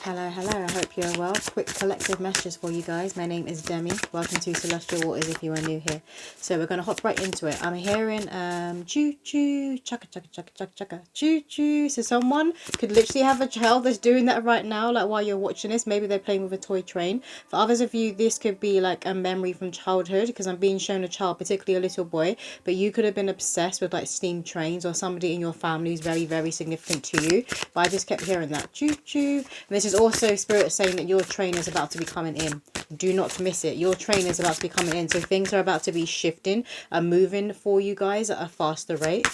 Hello, hello, I hope you're well. Quick collective messages for you guys. My name is Demi. Welcome to Celestial Waters if you are new here. So we're going to hop right into it. I'm hearing choo choo, chaka chaka chaka chaka chaka, choo choo. So someone could literally have a child that's doing that right now, like while you're watching this. Maybe they're playing with a toy train. For others of you, this could be like a memory from childhood, because I'm being shown a child, particularly a little boy, but you could have been obsessed with like steam trains, or somebody in your family who's very, very significant to you. But I just kept hearing that choo choo. And this is also spirit saying that your train is about to be coming in. Do not miss it. Your train is about to be coming in. So things are about to be shifting and moving for you guys at a faster rate.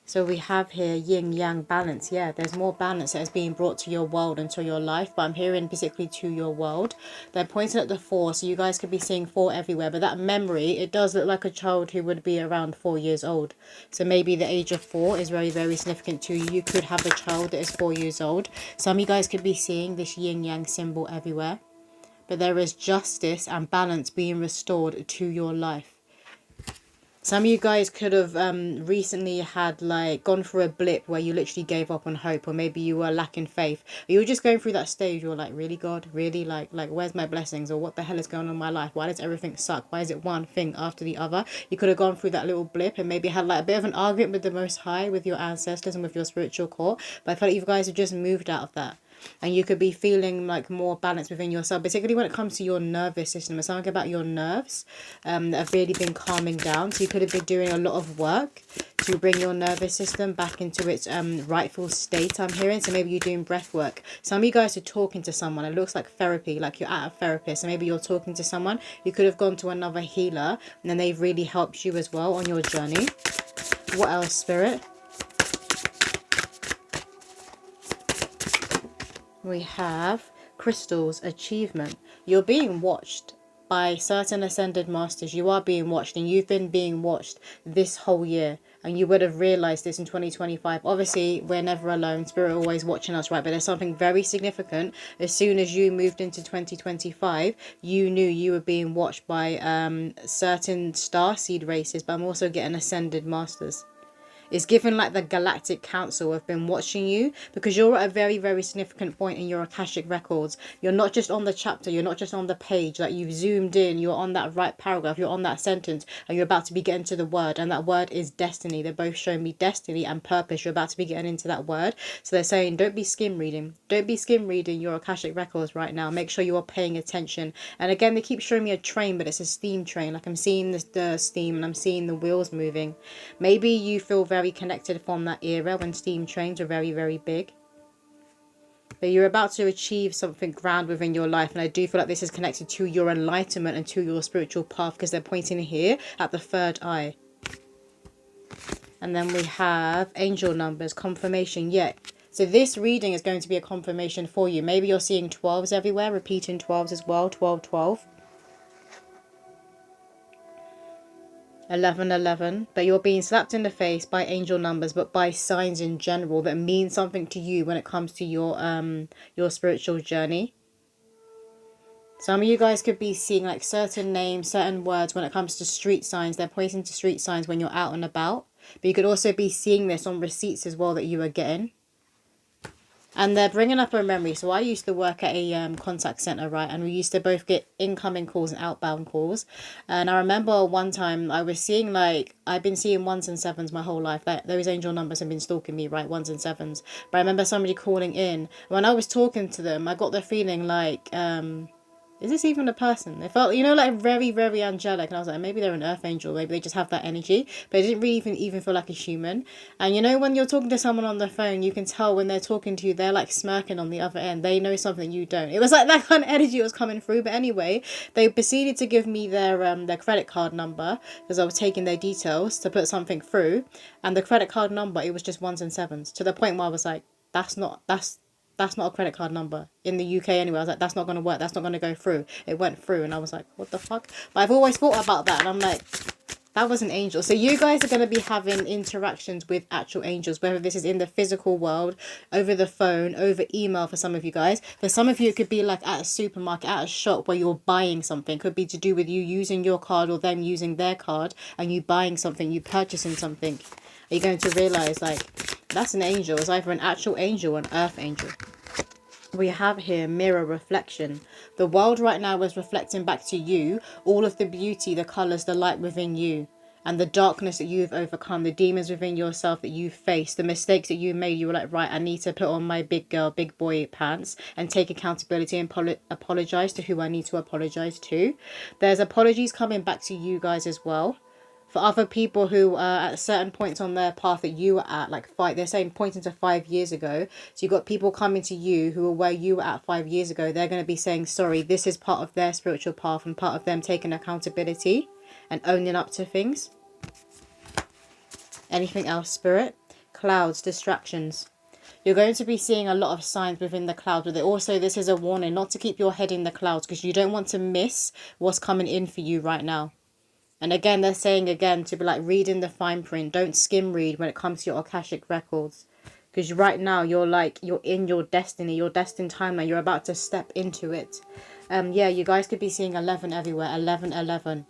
So we have here yin yang balance. Yeah, there's more balance that is being brought to your world and to your life, but I'm hearing particularly to your world. They're pointing at the 4, so you guys could be seeing 4 everywhere, but that memory, it does look like a child who would be around 4 years old. So maybe the age of 4 is very, very significant to you. You could have a child that is 4 years old. Some of you guys could be seeing this yin yang symbol everywhere, but there is justice and balance being restored to your life. Some of you guys could have recently had like gone through a blip where you literally gave up on hope, or maybe you were lacking faith. Or you were just going through that stage. You're like, really, God, really, like where's my blessings, or what the hell is going on in my life? Why does everything suck? Why is it one thing after the other? You could have gone through that little blip and maybe had like a bit of an argument with the Most High, with your ancestors and with your spiritual core. But I feel like you guys have just moved out of that. And you could be feeling like more balance within yourself, particularly when it comes to your nervous system. It's something about your nerves that have really been calming down. So you could have been doing a lot of work to bring your nervous system back into its rightful state, I'm hearing. So maybe you're doing breath work. Some of you guys are talking to someone. It looks like therapy, like you're at a therapist. So maybe you're talking to someone. You could have gone to another healer, and then they've really helped you as well on your journey. What else, Spirit? We have crystals, achievement. You're being watched by certain ascended masters. You are being watched, and you've been being watched this whole year, and you would have realized this in 2025. Obviously, we're never alone. Spirit always watching us, right? But there's something very significant. As soon as you moved into 2025, you knew you were being watched by certain starseed races, but I'm also getting ascended masters. It's given like the Galactic Council have been watching you, because you're at a very, very significant point in your Akashic records. You're not just on the chapter, you're not just on the page, like you've zoomed in, you're on that right paragraph, you're on that sentence, and you're about to be getting to the word, and that word is destiny. They're both showing me destiny and purpose. You're about to be getting into that word. So they're saying, don't be skim reading. Don't be skim reading your Akashic records right now. Make sure you are paying attention. And again, they keep showing me a train, but it's a steam train. Like I'm seeing the steam, and I'm seeing the wheels moving. Maybe you feel very connected from that era when steam trains were very, very big. But you're about to achieve something grand within your life, and I do feel like this is connected to your enlightenment and to your spiritual path, because they're pointing here at the 3rd eye. And then we have angel numbers, confirmation. Yeah, so this reading is going to be a confirmation for you. Maybe you're seeing 12s everywhere, repeating 12s as well. 12 12, 11 11, but you're being slapped in the face by angel numbers, but by signs in general that mean something to you when it comes to your spiritual journey. Some of you guys could be seeing like certain names, certain words when it comes to street signs. They're pointing to street signs when you're out and about, but you could also be seeing this on receipts as well that you are getting. And they're bringing up a memory. So I used to work at a contact center, right? And we used to both get incoming calls and outbound calls. And I remember one time I was seeing like, I've been seeing 1s and 7s my whole life. That those angel numbers have been stalking me, right? 1s and 7s. But I remember somebody calling in. When I was talking to them, I got the feeling like, is this even a person? They felt, you know, like very, very angelic. And I was like, maybe they're an earth angel. Maybe they just have that energy. But it didn't really even feel like a human. And you know, when you're talking to someone on the phone, you can tell when they're talking to you, they're like smirking on the other end. They know something you don't. It was like that kind of energy was coming through. But anyway, they proceeded to give me their credit card number, because I was taking their details to put something through. And the credit card number, it was just 1s and 7s. To the point where I was like, that's not a credit card number in the UK anyway. I was like, that's not going to work. That's not going to go through. It went through, and I was like, what the fuck? But I've always thought about that, and I'm like, that was an angel. So you guys are going to be having interactions with actual angels, whether this is in the physical world, over the phone, over email for some of you guys. For some of you, it could be like at a supermarket, at a shop where you're buying something. It could be to do with you using your card or them using their card, and you buying something, you purchasing something. Are you going to realize like, that's an angel. It's either an actual angel or an earth angel. We have here mirror reflection. The world right now is reflecting back to you all of the beauty, the colors, the light within you, and the darkness that you've overcome, the demons within yourself that you've faced, the mistakes that you made. You were like, right, I need to put on my big girl, big boy pants and take accountability and apologize to who I need to apologize to. There's apologies coming back to you guys as well. For other people who are at certain points on their path that you were at, like they're saying pointing to 5 years ago. So you've got people coming to you who are where you were at 5 years ago. They're going to be saying sorry. This is part of their spiritual path and part of them taking accountability and owning up to things. Anything else, Spirit? Clouds, distractions. You're going to be seeing a lot of signs within the clouds. But also, this is a warning not to keep your head in the clouds, because you don't want to miss what's coming in for you right now. And again, they're saying again to be like reading the fine print. Don't skim read when it comes to your Akashic records. Because right now, you're in your destiny, your destined timeline. You're about to step into it. Yeah, you guys could be seeing 11 everywhere. 11, 11.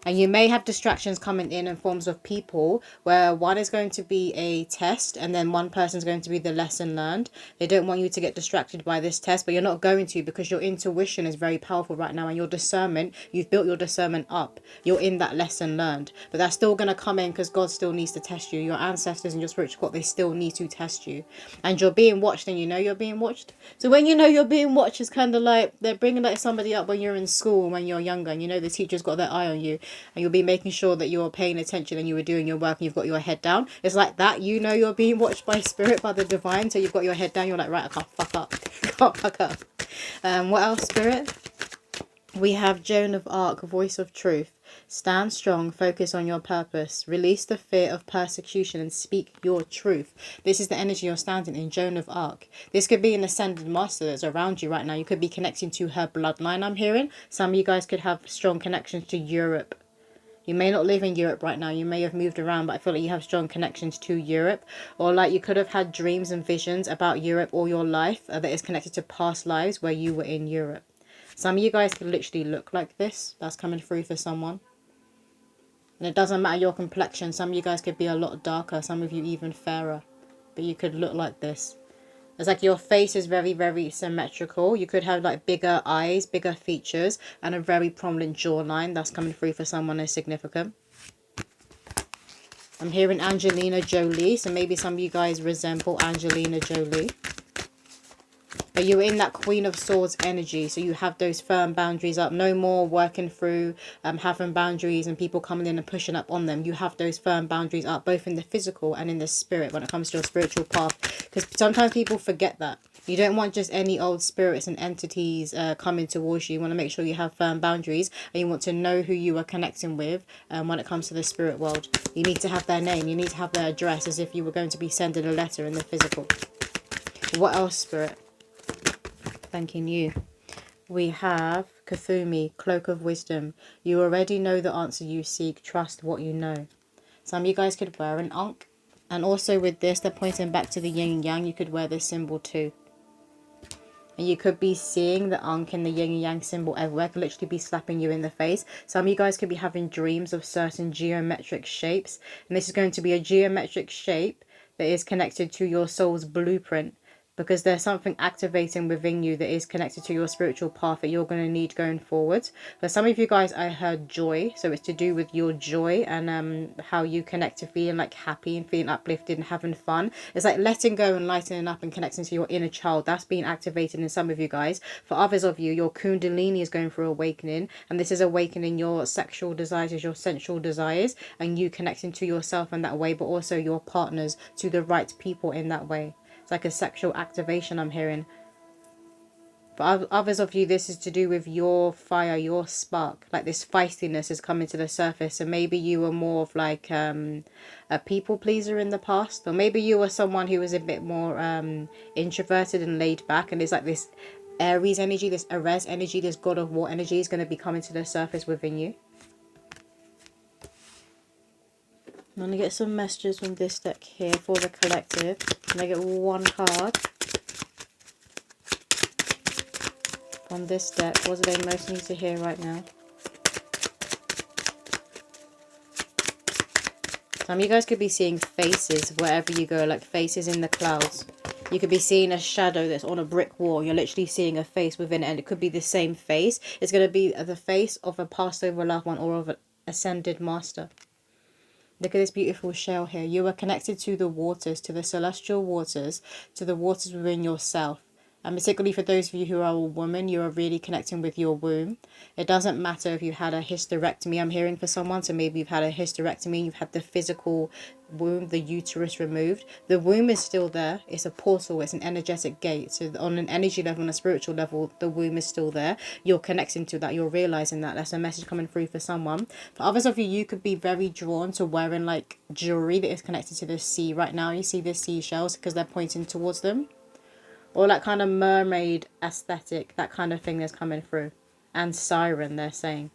And you may have distractions coming in forms of people where one is going to be a test and then one person is going to be the lesson learned. They don't want you to get distracted by this test, but you're not going to, because your intuition is very powerful right now and your discernment, you've built your discernment up. You're in that lesson learned. But that's still going to come in because God still needs to test you. Your ancestors and your spiritual court, they still need to test you. And you're being watched and you know you're being watched. So when you know you're being watched, it's kind of like they're bringing like somebody up when you're in school, when you're younger, and you know the teacher's got their eye on you. And you'll be making sure that you're paying attention and you were doing your work and you've got your head down. It's like that. You know you're being watched by spirit, by the divine. So you've got your head down. You're like, right, I can't fuck up. Can't fuck up. What else, Spirit? We have Joan of Arc, voice of truth. Stand strong, focus on your purpose. Release the fear of persecution and speak your truth. This is the energy you're standing in, Joan of Arc. This could be an ascended master that's around you right now. You could be connecting to her bloodline, I'm hearing. Some of you guys could have strong connections to Europe. You may not live in Europe right now. You may have moved around, but I feel like you have strong connections to Europe. Or like you could have had dreams and visions about Europe all your life that is connected to past lives where you were in Europe. Some of you guys could literally look like this. That's coming through for someone. And it doesn't matter your complexion. Some of you guys could be a lot darker. Some of you even fairer. But you could look like this. It's like your face is very, very symmetrical. You could have like bigger eyes, bigger features, and a very prominent jawline. That's coming through for someone as significant. I'm hearing Angelina Jolie. So maybe some of you guys resemble Angelina Jolie. But you're in that Queen of Swords energy. So you have those firm boundaries up. No more working through having boundaries and people coming in and pushing up on them. You have those firm boundaries up, both in the physical and in the spirit when it comes to your spiritual path. Because sometimes people forget that. You don't want just any old spirits and entities coming towards you. You want to make sure you have firm boundaries. And you want to know who you are connecting with when it comes to the spirit world. You need to have their name. You need to have their address as if you were going to be sending a letter in the physical. What else, Spirit? Thanking you. We have Kathumi, Cloak of Wisdom. You already know the answer you seek. Trust what you know. Some of you guys could wear an ankh. And also with this, they're pointing back to the yin and yang. You could wear this symbol too. And you could be seeing the ankh and the yin and yang symbol everywhere. It could literally be slapping you in the face. Some of you guys could be having dreams of certain geometric shapes. And this is going to be a geometric shape that is connected to your soul's blueprint. Because there's something activating within you that is connected to your spiritual path that you're going to need going forward. For some of you guys, I heard joy. So it's to do with your joy and how you connect to feeling like happy and feeling uplifted and having fun. It's like letting go and lightening up and connecting to your inner child. That's being activated in some of you guys. For others of you, your kundalini is going through awakening. And this is awakening your sexual desires, your sensual desires. And you connecting to yourself in that way. But also your partners, to the right people in that way. It's like a sexual activation I'm hearing. For others of you, this is to do with your fire, your spark. Like this feistiness is coming to the surface. And maybe you were more of like a people pleaser in the past. Or maybe you were someone who was a bit more introverted and laid back. And it's like this Aries energy, this Ares energy, this God of War energy is going to be coming to the surface within you. I'm going to get some messages from this deck here for the collective. I'm going to get one card from this deck. What do they most need to hear right now? Some of you guys could be seeing faces wherever you go, like faces in the clouds. You could be seeing a shadow that's on a brick wall. You're literally seeing a face within it, and it could be the same face. It's going to be the face of a passed over loved one or of an ascended master. Look at this beautiful shell here. You are connected to the waters, to the celestial waters, to the waters within yourself. And particularly for those of you who are a woman, you are really connecting with your womb. It doesn't matter if you had a hysterectomy. I'm hearing for someone, so maybe you've had a hysterectomy, you've had the physical womb, the uterus removed. The womb is still there. It's a portal, it's an energetic gate. So on an energy level, on a spiritual level, the womb is still there. You're connecting to that, you're realizing that. That's a message coming through for someone. For others of you, you could be very drawn to wearing like jewelry that is connected to the sea right now. You see the seashells because they're pointing towards them. Or that kind of mermaid aesthetic, that kind of thing that's coming through. And siren, they're saying.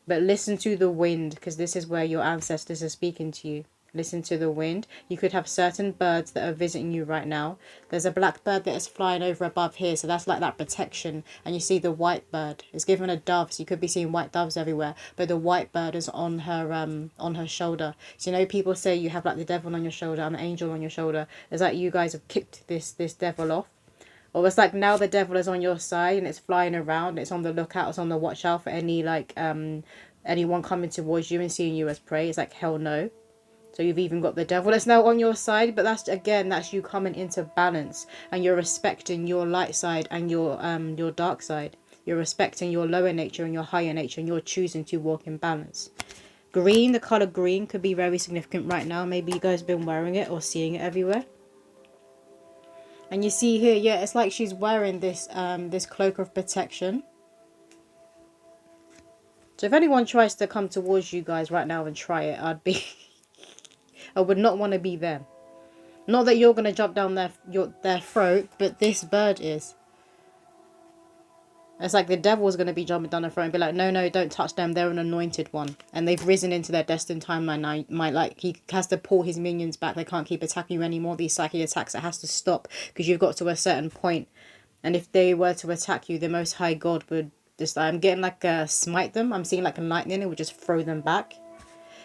But listen to the wind, because this is where your ancestors are speaking to you. Listen to the wind. You could have certain birds that are visiting you right now. There's a black bird that is flying over above here, so that's like that protection. And you see the white bird. It's given a dove, so you could be seeing white doves everywhere. But the white bird is on her shoulder. So you know people say you have like the devil on your shoulder and an angel on your shoulder. It's like you guys have kicked this devil off. Or it's like now the devil is on your side and it's flying around. It's on the lookout. It's on the watch out for any like anyone coming towards you and seeing you as prey. It's like hell no. So you've even got the devil that's now on your side, but that's you coming into balance, and you're respecting your light side and your dark side. You're respecting your lower nature and your higher nature, and you're choosing to walk in balance. Green, the color green could be very significant right now. Maybe you guys have been wearing it or seeing it everywhere. And you see here, yeah, it's like she's wearing this this cloak of protection. So if anyone tries to come towards you guys right now and try it, I would not want to be them. Not that you're going to jump down their throat, but this bird is. It's like the devil's going to be jumping down their throat and be like, no, no, don't touch them. They're an anointed one. And they've risen into their destined timeline now. He has to pull his minions back. They can't keep attacking you anymore. These psychic attacks, it has to stop because you've got to a certain point. And if they were to attack you, the Most High God would just, I'm getting like smite them. I'm seeing like a lightning. It would just throw them back.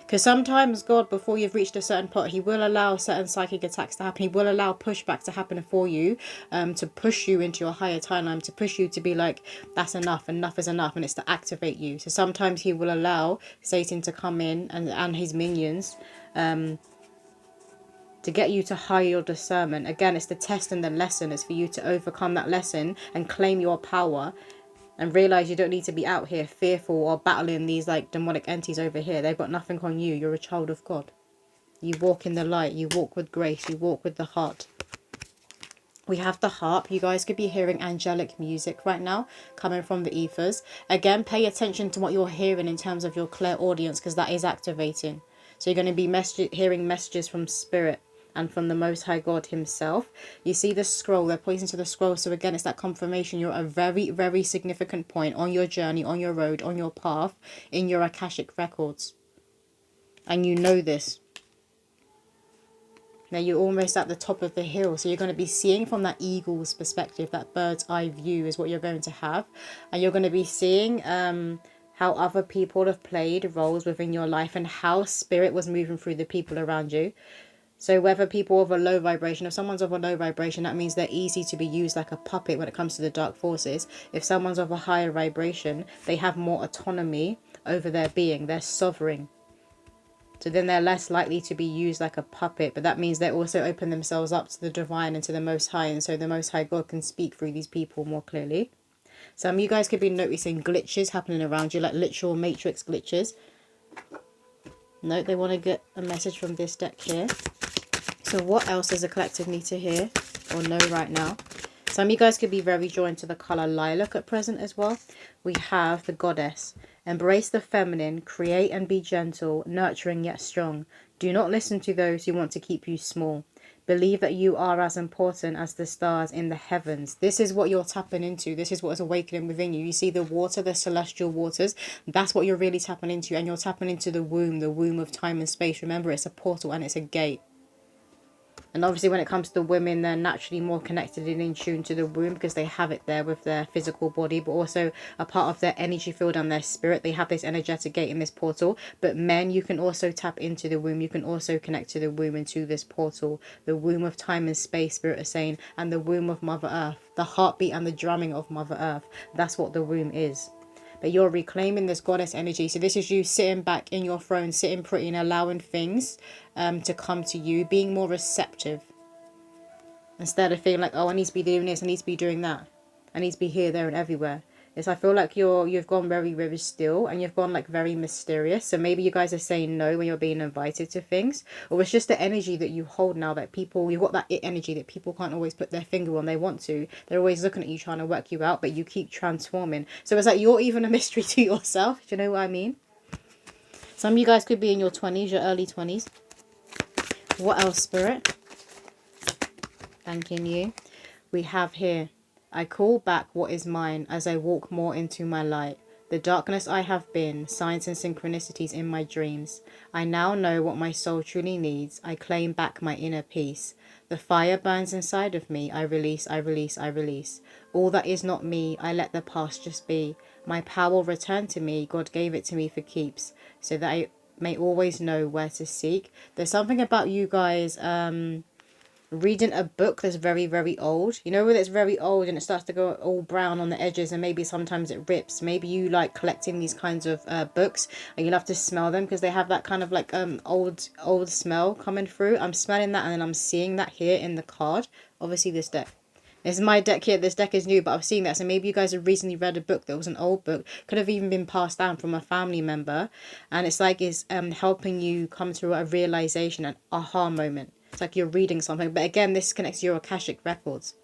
Because sometimes God, before you've reached a certain point, he will allow certain psychic attacks to happen. He will allow pushback to happen for you, to push you into your higher timeline, to push you to be like, that's enough, enough is enough, and it's to activate you. So sometimes he will allow Satan to come in and his minions to get you to higher your discernment. Again, it's the test and the lesson. It's for you to overcome that lesson and claim your power. And realize you don't need to be out here fearful or battling these like demonic entities over here. They've got nothing on you. You're a child of God. You walk in the light. You walk with grace. You walk with the heart. We have the harp. You guys could be hearing angelic music right now coming from the ethers. Again, pay attention to what you're hearing in terms of your clairaudience, because that is activating. So you're going to be hearing messages from spirit and from the Most High God himself. You see the scroll, they're pointing to the scroll. So again, it's that confirmation you're at a very, very significant point on your journey, on your road, on your path, in your Akashic records. And you know this. Now you're almost at the top of the hill. So you're going to be seeing from that eagle's perspective, that bird's eye view is what you're going to have. And you're going to be seeing how other people have played roles within your life and how spirit was moving through the people around you. So whether people of a low vibration, if someone's of a low vibration, that means they're easy to be used like a puppet when it comes to the dark forces. If someone's of a higher vibration, they have more autonomy over their being. They're sovereign. So then they're less likely to be used like a puppet. But that means they also open themselves up to the divine and to the Most High. And so the Most High God can speak through these people more clearly. Some of you guys could be noticing glitches happening around you, like literal matrix glitches. No, they want to get a message from this deck here. So what else does the collective need to hear or know right now? Some of you guys could be very drawn to the colour lilac at present as well. We have the goddess. Embrace the feminine, create and be gentle, nurturing yet strong. Do not listen to those who want to keep you small. Believe that you are as important as the stars in the heavens. This is what you're tapping into. This is what is awakening within you. You see the water, the celestial waters. That's what you're really tapping into. And you're tapping into the womb of time and space. Remember, it's a portal and it's a gate. And obviously when it comes to the women, they're naturally more connected and in tune to the womb because they have it there with their physical body, but also a part of their energy field and their spirit. They have this energetic gate in this portal. But men, you can also tap into the womb. You can also connect to the womb and to this portal. The womb of time and space, Spirit is saying, and the womb of Mother Earth. The heartbeat and the drumming of Mother Earth. That's what the womb is. But you're reclaiming this goddess energy. So this is you sitting back in your throne, sitting pretty and allowing things to come to you, being more receptive. Instead of feeling like, oh, I need to be doing this, I need to be doing that. I need to be here, there and everywhere. It's, I feel like you've gone very, very still and you've gone like very mysterious. So maybe you guys are saying no when you're being invited to things. Or it's just the energy that you hold now that people, you've got that it energy that people can't always put their finger on. They want to. They're always looking at you trying to work you out, but you keep transforming. So it's like you're even a mystery to yourself. Do you know what I mean? Some of you guys could be in your 20s, your early 20s. What else, Spirit? Thanking you. We have here, I call back what is mine as I walk more into my light. The darkness I have been, signs and synchronicities in my dreams. I now know what my soul truly needs. I claim back my inner peace. The fire burns inside of me. I release, I release, I release. All that is not me, I let the past just be. My power returned to me. God gave it to me for keeps, so that I may always know where to seek. There's something about you guys, reading a book that's very, very old. You know when it's very old and it starts to go all brown on the edges and maybe sometimes it rips. Maybe you like collecting these kinds of books and you'll have to smell them because they have that kind of like old smell coming through. I'm smelling that and then I'm seeing that here in the card. Obviously this deck. This is my deck here. This deck is new, but I've seen that. So maybe you guys have recently read a book that was an old book. Could have even been passed down from a family member. And it's like it's helping you come to a realization, an aha moment. It's like you're reading something. But again, this connects to your Akashic records.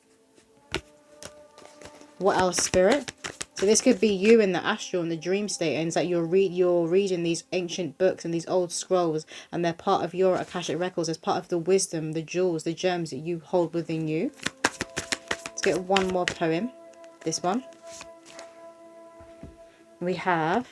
What else, Spirit? So this could be you in the astral, in the dream state. And it's like you're reading these ancient books and these old scrolls. And they're part of your Akashic records as part of the wisdom, the jewels, the gems that you hold within you. Let's get one more poem. This one. We have,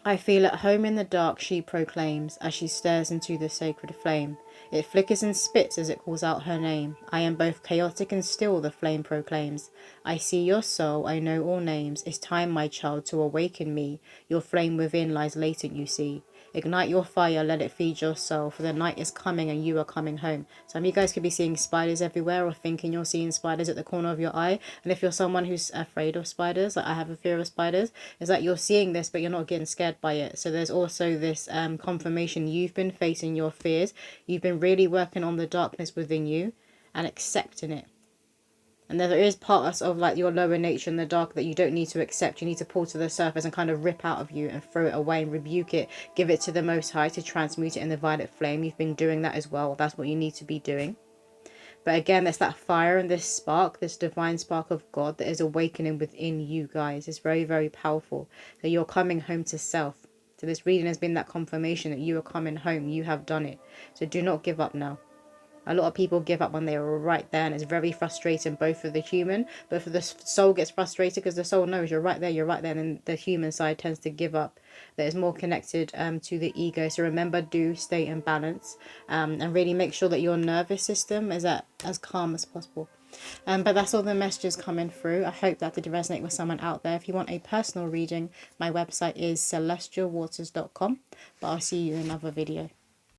I feel at home in the dark, she proclaims, as she stares into the sacred flame. It flickers and spits as it calls out her name. I am both chaotic and still, the flame proclaims. I see your soul, I know all names. It's time, my child, to awaken me. Your flame within lies latent, you see. Ignite your fire, let it feed your soul, for the night is coming and you are coming home. Some of you guys could be seeing spiders everywhere or thinking you're seeing spiders at the corner of your eye. And if you're someone who's afraid of spiders, like I have a fear of spiders, it's like you're seeing this but you're not getting scared by it. So there's also this confirmation you've been facing your fears. You've been really working on the darkness within you and accepting it. And there is parts of like your lower nature in the dark that you don't need to accept. You need to pull to the surface and kind of rip out of you and throw it away and rebuke it. Give it to the Most High to transmute it in the violet flame. You've been doing that as well. That's what you need to be doing. But again, there's that fire and this spark, this divine spark of God that is awakening within you guys. It's very, very powerful. So you're coming home to self. So this reading has been that confirmation that you are coming home. You have done it. So do not give up now. A lot of people give up when they are right there, and it's very frustrating both for the human, but for the soul gets frustrated because the soul knows you're right there, and then the human side tends to give up. That is more connected to the ego. So remember, do stay in balance and really make sure that your nervous system is as calm as possible. But that's all the messages coming through. I hope that did resonate with someone out there. If you want a personal reading, my website is celestialwaters.com. But I'll see you in another video.